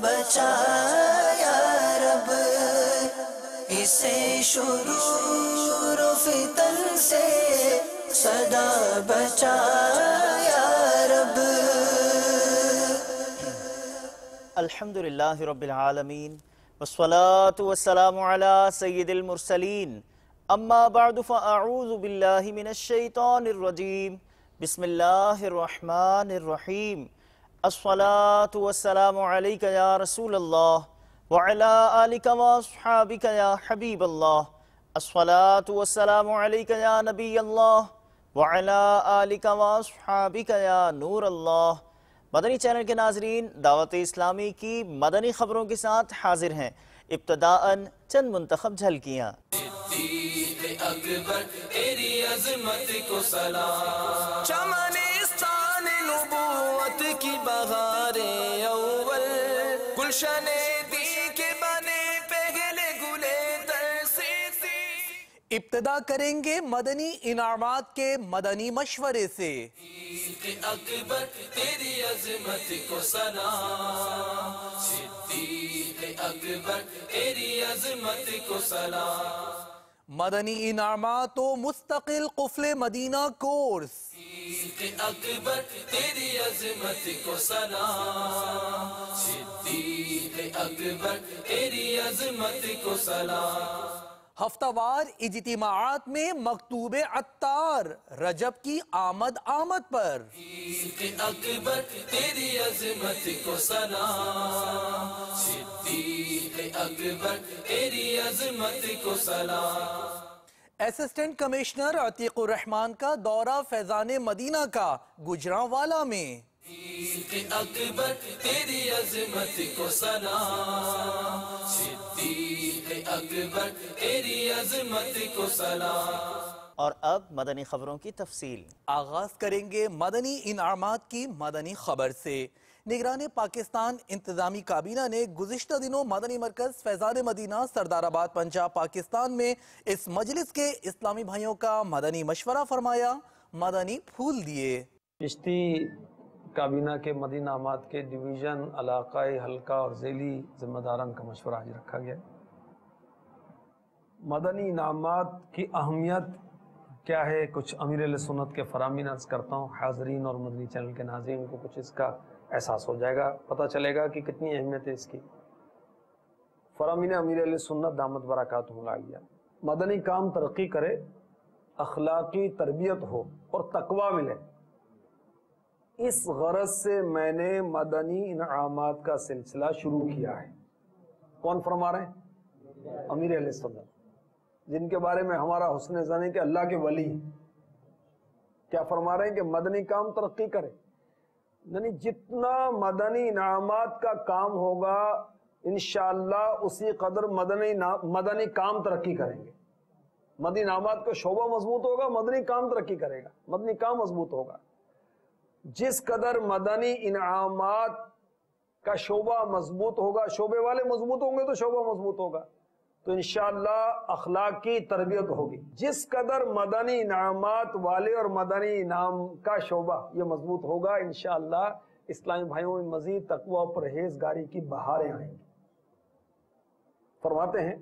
بچا یا رب، اسے شرور و فتن سے سدا بچا یا رب۔ الحمدللہ رب العالمین والصلاة والسلام علی سید المرسلین، اما بعد فاعوذ باللہ من الشیطان الرجیم، بسم اللہ الرحمن الرحیم۔ الصلاة والسلام علیک یا رسول اللہ وعلی آلک واصحابک یا حبیب اللہ۔ الصلاة والسلام علیک یا نبی اللہ وعلی آلک واصحابک یا نور اللہ۔ مدنی چینل کے ناظرین، دعوت اسلامی کی مدنی خبروں کے ساتھ حاضر ہیں۔ ابتداءً چند منتخب جھلکیاں۔ صدیق اکبر تیری عظمت کو سلام، چمنستان نبوت کی بہار اول، گلشن دی کے بنے پہلے گلے ترسیسی۔ ابتدا کریں گے مدنی انعامات کے مدنی مشورے سے۔ صدیق اکبر تیری عظمت کو سلام، صدیق اکبر تیری عظمت کو سلام۔ مدنی انعامات و مستقل قفل مدینہ کورس۔ صدیق اکبر تیری عظمت کو سلام، صدیق اکبر تیری عظمت کو سلام۔ ہفتہ وار اجتماعات میں مکتوب عطار رجب کی آمد پر۔ صدیق اکبر تیری عظمت کو سلام، صدیق اکبر تیری عظمت کو سلام۔ اسسٹنٹ کمشنر عتیق الرحمان کا دورہ فیضان مدینہ کا گجرانوالہ میں۔ صدیق اکبر تیری عظمت کو سلام، صدیق اکبر تیری عظمت کو سلام۔ اور اب مدنی خبروں کی تفصیل۔ آغاز کریں گے مدنی انعامات کی مدنی خبر سے۔ نگران پاکستان انتظامی کابینہ نے گزشتہ دنوں مدنی مرکز فیضان مدینہ سردار آباد پنجاب پاکستان میں اس مجلس کے اسلامی بھائیوں کا مدنی مشورہ فرمایا، مدنی پھول دیے۔ چشتی کابینہ کے مدنی انعامات کے ڈویژن، علاقائی، حلقہ اور ذیلی ذمہ داران کا مشورہ آج رکھا گیا۔ مدنی انعامات کی اہمیت کیا ہے، کچھ امیر اہل سنت کے فرامین عرض کرتا ہوں، حاضرین اور مدنی چینل کے ناظرین کو کچھ اس کا احساس ہو جائے گا، پتہ چلے گا کہ کتنی اہمیت ہے اس کی۔ فرامین امیر اہل سنت دامت برکاتہم العالیہ، مدنی کام ترقی کرے، اخلاقی تربیت ہو اور تقوی ملے، اس غرض سے میں نے مدنی انعامات کا سلسلہ شروع کیا ہے۔ کون فرما رہے ہیں؟ امیر اہل سنت، جن کے بارے میں ہمارا حسن ظن ہے کہ اللہ کے ولی ہیں۔ کیا فرما رہے ہیں کہ مدنی کام ترقی کرے، یعنی جتنا مدنی انعامات کا کام ہوگا انشاءاللہ اسی قدر مدنی کام ترقی کریں گے۔ مدنی انعامات کا شعبہ مضبوط ہوگا، مدنی کام ترقی کرے گا، مدنی کام مضبوط ہوگا۔ جس قدر مدنی انعامات کا شعبہ مضبوط ہوگا، شعبے والے مضبوط ہوں گے تو شعبہ مضبوط ہوگا، تو انشاءاللہ اخلاق کی تربیت ہوگی۔ جس قدر مدنی انعامات والے اور مدنی انعام کا شعبہ یہ مضبوط ہوگا، انشاءاللہ اسلامی بھائیوں میں مزید تقوی و پرہیزگاری کی بہاریں آئیں گی۔ فرماتے ہیں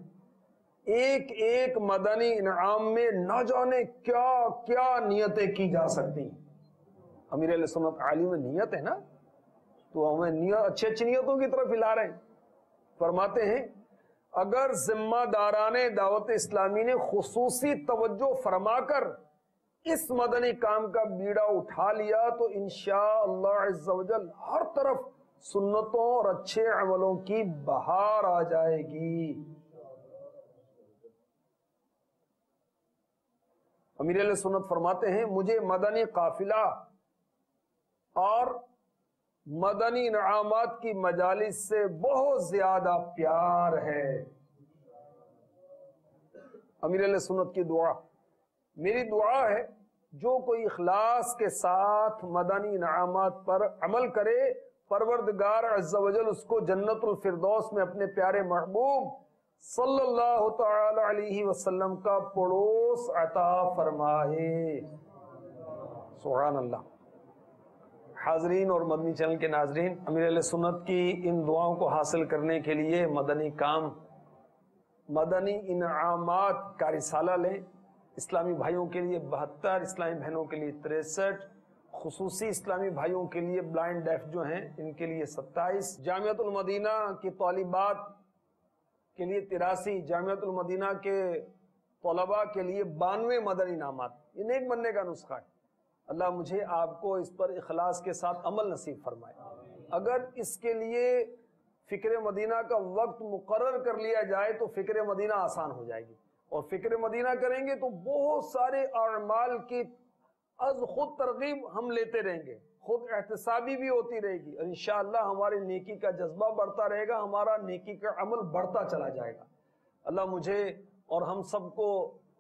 ایک ایک مدنی انعام میں نہ جانے کیا کیا نیتیں کی جا سکتی ہیں۔ امیر اہل سنت عالم نیت ہے نا، تو ہمیں اچھی اچھی نیتوں کی طرف ہلا رہے ہیں۔ فرماتے ہیں اگر ذمہ داران دعوت اسلامی نے خصوصی توجہ فرما کر اس مدنی کام کا بیڑا اٹھا لیا تو انشاءاللہ عز و جل ہر طرف سنتوں اور اچھے عملوں کی بہار آ جائے گی۔ امیر اہل سنت فرماتے ہیں مجھے مدنی قافلہ اور مدنی انعامات کی مجالس سے بہت زیادہ پیار ہے۔ امیر اہل سنت کی دعا، میری دعا ہے جو کوئی اخلاص کے ساتھ مدنی انعامات پر عمل کرے، پروردگار عز و جل اس کو جنت الفردوس میں اپنے پیارے محبوب صلی اللہ تعالی علیہ وسلم کا پڑوس عطا فرمائے۔ سبحان اللہ۔ حاضرین اور مدنی چینل کے ناظرین، امیر اہل سنت کی ان دعاؤں کو حاصل کرنے کے لیے مدنی کام، مدنی انعامات کا رسالہ لیں۔ اسلامی بھائیوں کے لیے 72، اسلامی بہنوں کے لیے 63، خصوصی اسلامی بھائیوں کے لیے بلائنڈ ڈیف جو ہیں ان کے لیے 27، جامعۃ المدینہ کی طالبات کے لیے 83، جامعۃ المدینہ کے طلباء کے لیے 92 مدنی انعامات۔ یہ نیک بننے کا نسخہ ہے۔ اللہ مجھے آپ کو اس پر اخلاص کے ساتھ عمل نصیب فرمائے۔ اگر اس کے لیے فکر مدینہ کا وقت مقرر کر لیا جائے تو فکر مدینہ آسان ہو جائے گی، اور فکر مدینہ کریں گے تو بہت سارے اعمال کی از خود ترغیب ہم لیتے رہیں گے، خود احتسابی بھی ہوتی رہے گی، اور انشاءاللہ ہماری نیکی کا جذبہ بڑھتا رہے گا، ہمارا نیکی کا عمل بڑھتا چلا جائے گا۔ اللہ مجھے اور ہم سب کو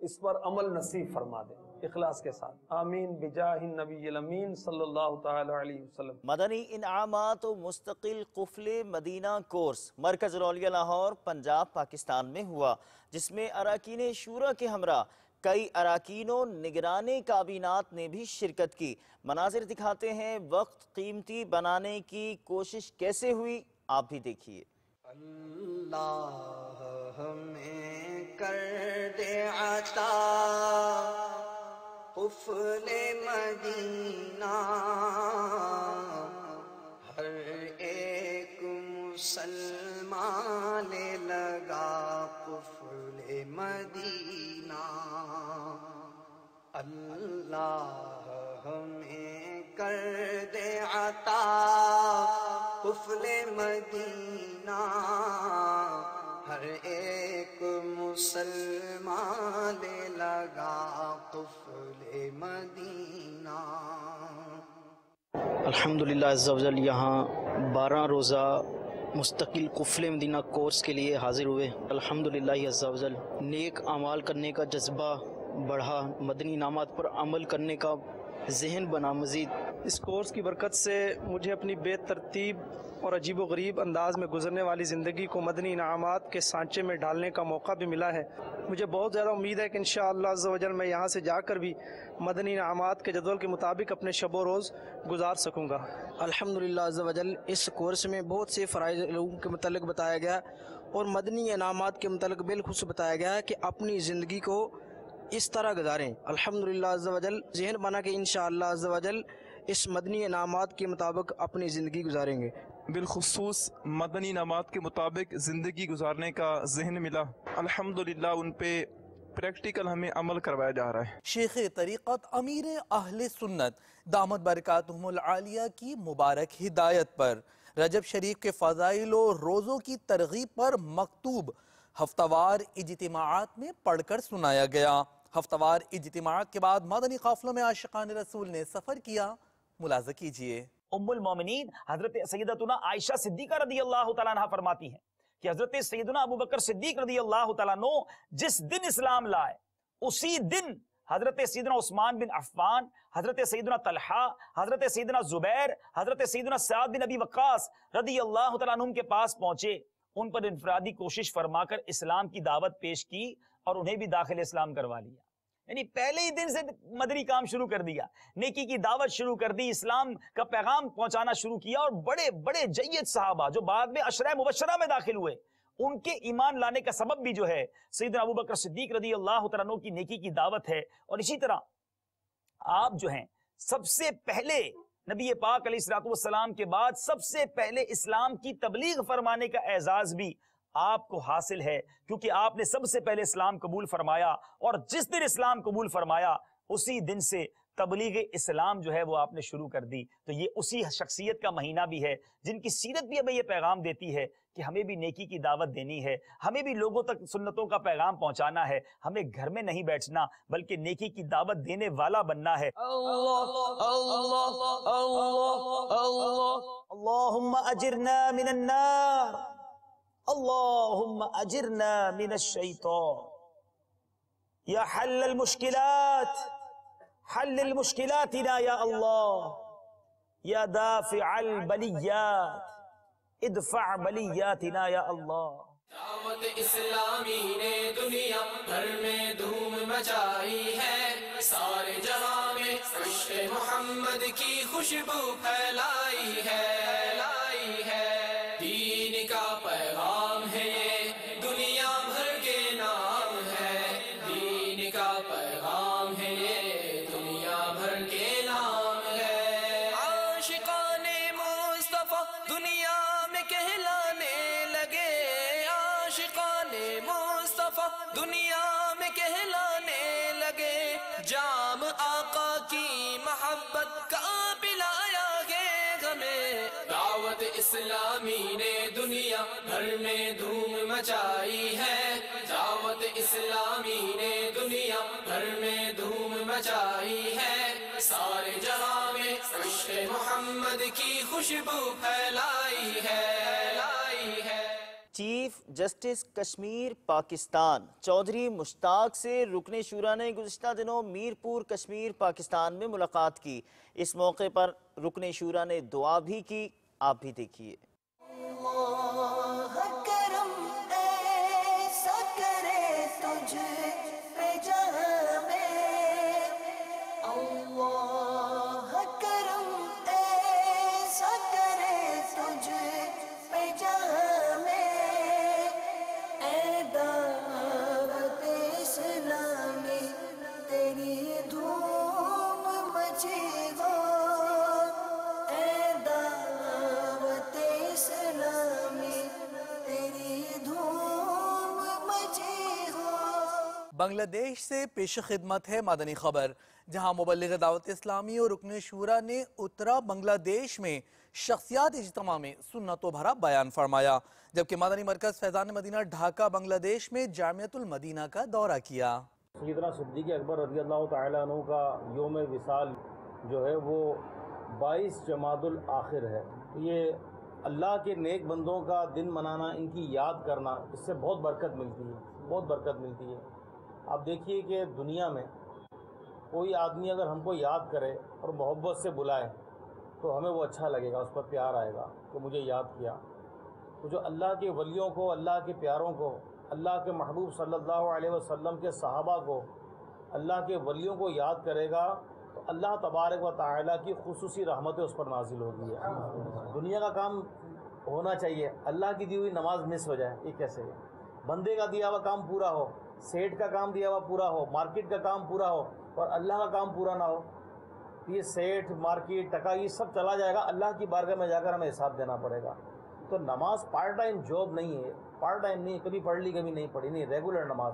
اس پر عمل نصیب فرما دے اخلاص کے ساتھ، آمین بجاہ النبی الامین صلی اللہ تعالی علیہ وسلم۔ مدنی انعامات و مستقل قفل مدینہ کورس مرکز الاولیاء لاہور پنجاب پاکستان میں ہوا، جس میں اراکین شورا کے ہمراہ کئی اراکین و نگران کابینات نے بھی شرکت کی۔ مناظر دکھاتے ہیں وقت قیمتی بنانے کی کوشش کیسے ہوئی، آپ بھی دیکھیے۔ اللہ ہمیں کر دے عطا قفل مدینہ، ہر ایک مسلمان لگا قفل مدینہ۔ اللہ ہمیں کر دے عطا قفل مدینہ، ہر ایک مسلمان لگا قفل مدینہ۔ الحمدللہ عز و جل یہاں 12 روزہ مستقل قفل مدینہ کورس کے لیے حاضر ہوئے۔ الحمدللہ عز و جل نیک اعمال کرنے کا جذبہ بڑھا، مدنی انعامات پر عمل کرنے کا ذہن بنا مزید۔ اس کورس کی برکت سے مجھے اپنی بے ترتیب اور عجیب و غریب انداز میں گزرنے والی زندگی کو مدنی انعامات کے سانچے میں ڈالنے کا موقع بھی ملا ہے۔ مجھے بہت زیادہ امید ہے کہ انشاءاللہ عز و جل میں یہاں سے جا کر بھی مدنی انعامات کے جدول کے مطابق اپنے شب و روز گزار سکوں گا۔ الحمدللہ عز و جل اس کورس میں بہت سے فرائض علوم کے متعلق بتایا گیا، اور مدنی انعامات کے متعلق بالخصوص بتایا گیا کہ اپنی زندگی کو اس طرح گزاریں۔ الحمدللہ عز و جل ذہن بنا کہ انشاءاللہ عز و جل اس مدنی انعامات کے مطابق اپنی زندگی گزاریں گے۔ بالخصوص مدنی انعامات کے مطابق زندگی گزارنے کا ذہن ملا۔ الحمدللہ ان پہ پریکٹیکل ہمیں عمل کروایا جا رہا ہے۔ شیخ طریقت امیر اہل سنت دامت برکاتہم العالیہ کی مبارک ہدایت پر رجب شریف کے فضائل و روزوں کی ترغیب پر مکتوب ہفتہ وار اجتماعات میں پڑھ کر سنایا گیا۔ ہفتہ وار اجتماعات کے بعد مدنی قافلوں میں عاشقان رسول نے سفر کیا، ملاحظہ کیجئے۔ ام المومنین حضرت سیدتنا عائشہ صدیقہ رضی اللہ تعالیٰ عنہ فرماتی ہیں کہ حضرت سیدنا ابو بکر صدیق رضی اللہ تعالیٰ عنہ جس دن اسلام لائے اسی دن حضرت سیدنا عثمان بن عفان، حضرت سیدنا طلحہ، حضرت سیدنا زبیر، حضرت سیدنا سعد بن ابی وقاص رضی اللہ تعالیٰ عنہ کے پاس پہنچے، ان پر انفرادی کوشش فرما کر اسلام کی دعوت پیش کی اور انہیں بھی داخل اسلام کروا لیا۔ یعنی پہلے ہی دن سے مدنی کام شروع کر دیا، نیکی کی دعوت شروع کر دی، اسلام کا پیغام پہنچانا شروع کیا، اور بڑے بڑے جید صحابہ جو بعد میں عشرہ مبشرہ میں داخل ہوئے، ان کے ایمان لانے کا سبب بھی جو ہے سیدنا ابو بکر صدیق رضی اللہ تعالیٰ عنہ کی نیکی کی دعوت ہے۔ اور اسی طرح آپ جو ہیں سب سے پہلے نبی پاک علیہ الصلوۃ والسلام کے بعد سب سے پہلے اسلام کی تبلیغ فرمانے کا اعزاز بھی آپ کو حاصل ہے، کیونکہ آپ نے سب سے پہلے اسلام قبول فرمایا، اور جس دن اسلام قبول فرمایا اسی دن سے تبلیغ اسلام جو ہے وہ آپ نے شروع کر دی۔ تو یہ اسی شخصیت کا مہینہ بھی ہے جن کی سیرت بھی ہمیں یہ پیغام دیتی ہے کہ ہمیں بھی نیکی کی دعوت دینی ہے، ہمیں بھی لوگوں تک سنتوں کا پیغام پہنچانا ہے، ہمیں گھر میں نہیں بیٹھنا بلکہ نیکی کی دعوت دینے والا بننا ہے۔ اللہم اجرنا من النار، اللہم اجرنا من الشیطان، یا حل المشکلات حل المشکلاتنا یا اللہ، یا دافع البلیات ادفع بلیاتنا یا اللہ۔ دعوت اسلامی نے دنیا بھر میں دھوم مچائی ہے، سارے جہاں میں عشق محمد کی خوشبو پھیلائی ہے دین کا پیغام ہے یہ دنیا بھر کے نام ہے دین کا پیغام ہے یہ دنیا بھر کے نام ہے عاشقان مصطفیٰ دنیا میں کہلانے لگے عاشقان مصطفیٰ دنیا میں کہلانے لگے جام آقا کی محبت کا پلایا گے ہمیں دعوت اسلامی نے دنیا بھر میں دھوم مچائی ہے دعوت اسلامی نے دنیا بھر میں دھوم مچائی ہے سارے جہاں میں عشق محمد کی خوشبو پھیلائی ہے چیف جسٹس کشمیر پاکستان چودھری مشتاق سے رکن شورا نے گزشتہ دنوں میرپور کشمیر پاکستان میں ملاقات کی. اس موقع پر رکن شورا نے دعا بھی کی. آپ بھی دیکھیے. بنگلہ دیش سے پیش خدمت ہے مدنی خبر، جہاں مبلغ دعوت اسلامی اور رکن شورا نے اترا بنگلہ دیش میں شخصیات اجتماع میں سنتوں بھرا بیان فرمایا، جبکہ مدنی مرکز فیضان مدینہ ڈھاکہ بنگلہ دیش میں جامعۃ المدینہ کا دورہ کیا. سیدنا صدیق اکبر رضی اللہ تعالیٰ عنہ کا یوم وصال جو ہے وہ 22 جمادی الاخر ہے. یہ اللہ کے نیک بندوں کا دن منانا، ان کی یاد کرنا، اس سے بہت برکت ملتی ہے. آپ دیکھیے کہ دنیا میں کوئی آدمی اگر ہم کو یاد کرے اور محبت سے بلائے تو ہمیں وہ اچھا لگے گا، اس پر پیار آئے گا کہ مجھے یاد کیا. تو جو اللہ کے ولیوں کو، اللہ کے پیاروں کو، اللہ کے محبوب صلی اللہ علیہ وسلم کے صحابہ کو، اللہ کے ولیوں کو یاد کرے گا تو اللہ تبارک و تعالیٰ کی خصوصی رحمتیں اس پر نازل ہوگی. دنیا کا کام ہونا چاہیے، اللہ کی دی ہوئی نماز مس ہو جائے، یہ کیسے ہے؟ بندے کا دیا ہوا کام پورا ہو، سیٹ کا کام دیا ہوا پورا ہو، مارکیٹ کا کام پورا ہو اور اللہ کا کام پورا نہ ہو، یہ سیٹ، مارکیٹ، ٹکا یہ سب چلا جائے گا. اللہ کی بارگاہ میں جا کر ہمیں حساب دینا پڑے گا. تو نماز پارٹ ٹائم جاب نہیں ہے، پارٹ ٹائم نہیں، کبھی پڑھ لی کبھی نہیں پڑھی، نہیں، ریگولر نماز.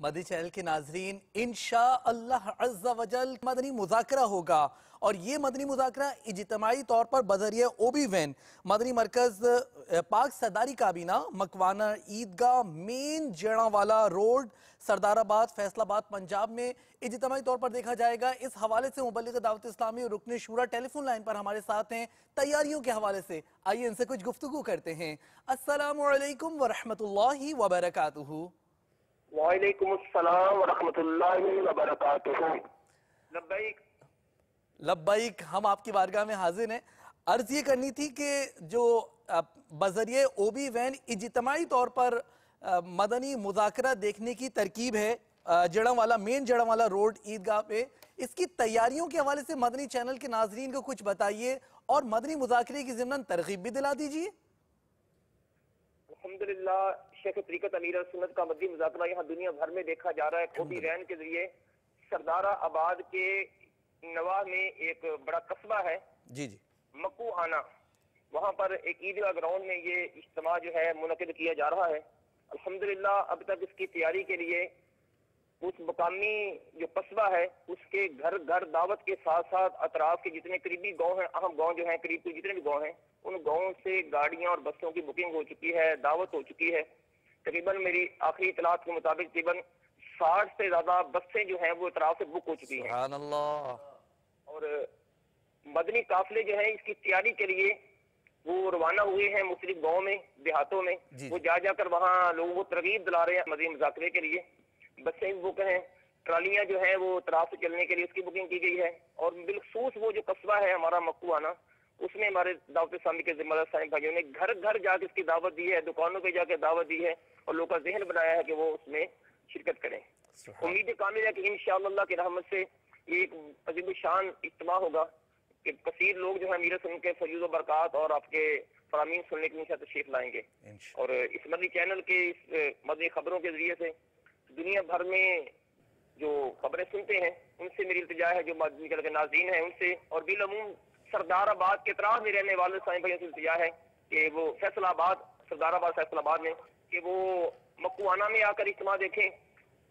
مدنی چینل کے ناظرین، انشاءاللہ عز و جل مدنی مذاکرہ ہوگا، اور یہ مدنی مذاکرہ اجتماعی طور پر بذریعہ اوبی وین مدنی مرکز پاک سرداری کابینہ مکوانہ عیدگاہ مین جیڑا والا روڈ سردار آباد فیصل آباد پنجاب میں اجتماعی طور پر دیکھا جائے گا. اس حوالے سے مبلغ دعوت اسلامی اور رکن شورا ٹیلی فون لائن پر ہمارے ساتھ ہیں تیاریوں کے حوالے سے. آئیے ان سے کچھ گفتگو کرتے ہیں. السلام علیکم ورحمۃ اللہ وبرکاتہ. وعلیکم السلام ورحمۃ اللہ وبرکاتہ. لبیک لبیک. ہم آپ کی بارگاہ میں حاضر ہیں. عرض یہ کرنی تھی کہ جو بذریعہ اوبی وین اجتماعی طور پر مدنی مذاکرہ دیکھنے کی ترکیب ہے جڑاں والا مین جڑاں والا روڈ عیدگاہ پہ، اس کی تیاریوں کے حوالے سے مدنی چینل کے ناظرین کو کچھ بتائیے اور مدنی مذاکرے کی ضمن ترغیب بھی دلا دیجیے. الحمدللہ شیخ طریقت امیر سنت کا مدنی مذاکرہ یہاں دنیا بھر میں دیکھا جا رہا ہے. اوبی وین کے ذریعے سردار آباد کے نواح میں ایک بڑا قصبہ ہے جی مکو آنا، وہاں پر ایک عیدگاہ گراؤنڈ میں یہ اجتماع جو ہے منعقد کیا جا رہا ہے. الحمدللہ اب تک اس کی تیاری کے لیے اس مقامی جو قصبہ ہے اس کے گھر گھر دعوت کے ساتھ ساتھ اطراف کے جتنے قریبی گاؤں ہیں، اہم گاؤں جو ہیں، قریب کے جتنے بھی گاؤں ہیں، ان گاؤں سے گاڑیاں اور بسوں کی بکنگ ہو چکی ہے، دعوت ہو چکی ہے. تقریباً میری آخری اطلاعات کے مطابق تقریباً 60 سے زیادہ بسیں جو ہیں وہ اطراف سے بک ہو چکی ہیں. سبحان اللہ. اور مدنی قافلے جو ہیں اس کی تیاری کے لیے وہ روانہ ہوئے ہیں مختلف گاؤں میں، دیہاتوں میں. وہ جا جا کر وہاں لوگوں کو ترغیب دلا رہے ہیں مزید مذاکرے کے لیے. بسیں بک ہیں، ٹرالیاں جو ہیں وہ اطراف سے چلنے کے لیے اس کی بکنگ کی گئی ہے. اور بالخصوص وہ جو قصبہ ہے ہمارا مکوانا، اس میں ہمارے دعوت اسلامی کے ذمہ دار سائیں بھائیوں نے گھر گھر جا کے اس کی دعوت دی ہے، دکانوں پہ جا کے دعوت دی ہے اور لوگوں کا ذہن بنایا ہے کہ وہ اس میں شرکت کریں. امید کامل ہے کہ انشاءاللہ اللہ کی رحمت سے یہ ایک عظیم الشان اجتماع ہوگا کہ کثیر لوگ جو ہیں امیر سن کے فیض و برکات اور آپ کے فرامین سننے کے لیے تشریف لائیں گے. اور اس مدنی چینل کے اس مدنی خبروں کے ذریعے سے دنیا بھر میں جو خبریں سنتے ہیں ان سے میری التجا ہے، جو مدنی چینل کے ناظرین ہیں ان سے، اور بالعموم سردار آباد کے اطراف میں رہنے والے سائیں بھائیوں سے التجا ہے کہ وہ فیصل آباد، سردار آباد فیصل آباد میں، کہ وہ مکوانا میں آ کر اجتماع دیکھیں.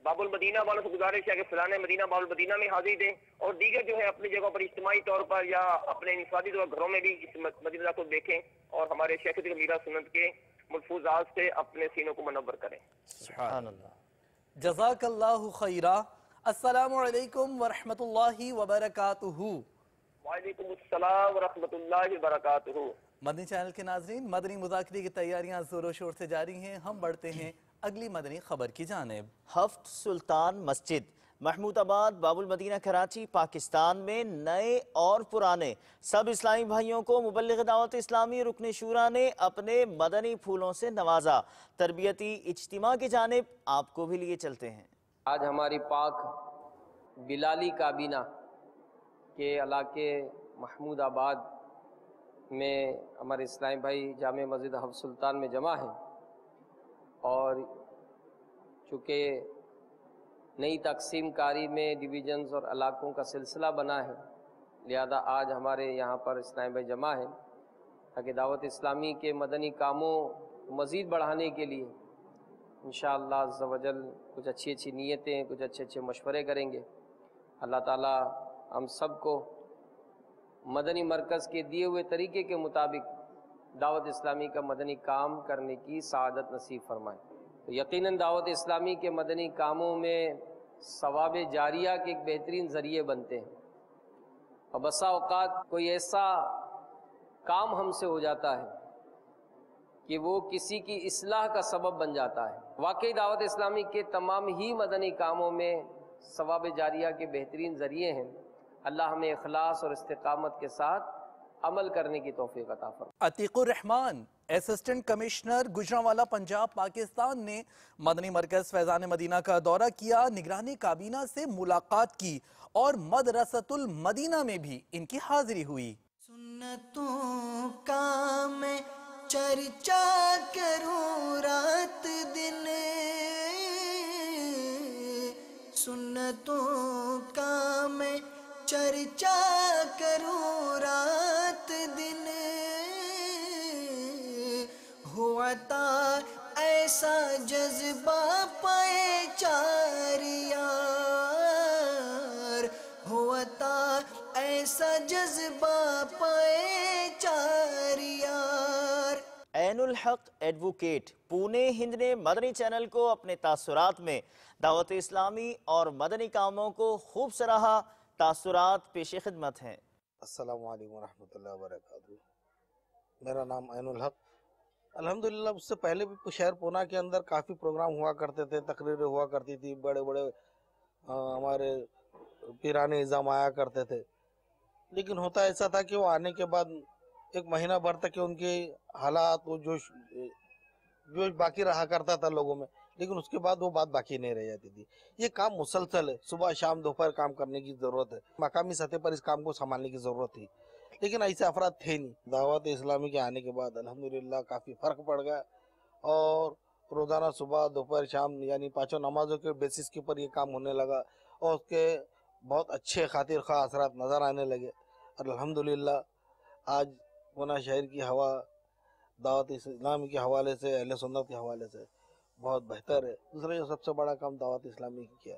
باب المدینہ والوں سے گزارش ہے کہ فلاں مدینہ باب المدینہ میں حاضری دیں، اور دیگر جو ہے اپنی جگہوں پر اجتماعی طور پر یا اپنے انفرادی طور پر گھروں میں بھی اس مدینہ کو دیکھیں اور ہمارے شیخ میرا سنت کے ملفوظات سے اپنے سینوں کو منور کریں. سبحان اللہ. جزاک اللہ خیرہ. السلام علیکم ورحمۃ اللہ وبرکاتہ. وعلیکم السلام ورحمۃ اللہ وبرکاتہ. مدنی چینل کے ناظرین، مدنی مذاکرے کی تیاریاں زور و شور سے جاری ہیں. ہم بڑھتے ہیں اگلی مدنی خبر کی جانب. ہفت سلطان مسجد محمود آباد باب المدینہ کراچی پاکستان میں نئے اور پرانے سب اسلامی بھائیوں کو مبلغ دعوت اسلامی رکن شورا نے اپنے مدنی پھولوں سے نوازا. تربیتی اجتماع کی جانب آپ کو بھی لیے چلتے ہیں. آج ہماری پاک بلالی کابینہ کے علاقے محمود آباد میں ہمارے اسلامی بھائی جامع مسجد حفظ سلطان میں جمع ہیں، اور چونکہ نئی تقسیم کاری میں ڈویژنز اور علاقوں کا سلسلہ بنا ہے، لہذا آج ہمارے یہاں پر اسلامی بھائی جمع ہیں تاکہ دعوت اسلامی کے مدنی کاموں مزید بڑھانے کے لیے انشاءاللہ عز و جل کچھ اچھی اچھی نیتیں، کچھ اچھے اچھے مشورے کریں گے. اللہ تعالی ہم سب کو مدنی مرکز کے دیے ہوئے طریقے کے مطابق دعوت اسلامی کا مدنی کام کرنے کی سعادت نصیب فرمائے. تو یقیناً دعوت اسلامی کے مدنی کاموں میں ثواب جاریہ کے ایک بہترین ذریعے بنتے ہیں، اور بسا اوقات کوئی ایسا کام ہم سے ہو جاتا ہے کہ وہ کسی کی اصلاح کا سبب بن جاتا ہے. واقعی دعوت اسلامی کے تمام ہی مدنی کاموں میں ثواب جاریہ کے بہترین ذریعے ہیں. اللہ ہمیں اخلاص اور استقامت کے ساتھ عمل کرنے کی توفیق عطا فرمائے. عتیق الرحمان اسسٹنٹ کمشنر گجرانوالہ پنجاب پاکستان نے مدنی مرکز فیضان مدینہ کا دورہ کیا، نگرانی کابینہ سے ملاقات کی اور مدرسۃ المدینہ میں بھی ان کی حاضری ہوئی. سنتوں کا میں چرچا کروں رات دن، سنتوں کا میں چرچا کروں رات دن، ہوا تا ایسا جذبہ پائے چار یار، ہوا تا ایسا جذبہ پائے چار یار. عین الحق ایڈوکیٹ پونے ہند نے مدنی چینل کو اپنے تاثرات میں دعوت اسلامی اور مدنی کاموں کو خوب سراہا. تاثرات پیش خدمت ہیں. السلام علیکم ورحمۃ اللہ وبرکاتہ. میرا نام عین الحق. الحمدللہ اس سے پہلے بھی شہر پونا کے اندر کافی پروگرام ہوا کرتے تھے، تقریریں ہوا کرتی تھی، بڑے بڑے ہمارے پیرانے نظام آیا کرتے تھے. لیکن ہوتا ایسا تھا کہ وہ آنے کے بعد ایک مہینہ بھر تک ان کے حالات و جوش باقی رہا کرتا تھا لوگوں میں، لیکن اس کے بعد وہ بات باقی نہیں رہ جاتی تھی. یہ کام مسلسل ہے، صبح شام دوپہر کام کرنے کی ضرورت ہے. مقامی سطح پر اس کام کو سنبھالنے کی ضرورت تھی، لیکن ایسے افراد تھے نہیں. دعوت اسلامی کے آنے کے بعد الحمدللہ کافی فرق پڑ گیا، اور روزانہ صبح دوپہر شام یعنی پانچوں نمازوں کے بیسس کے اوپر یہ کام ہونے لگا، اور اس کے بہت اچھے خاطر خواہ اثرات نظر آنے لگے. اور الحمدللہ آج پونا شہر کی ہوا دعوت اسلامی کے حوالے سے، اہل سنت کے حوالے سے بہت بہتر ہے. دوسرا جو سب سے بڑا کام دعوت اسلامی کی کیا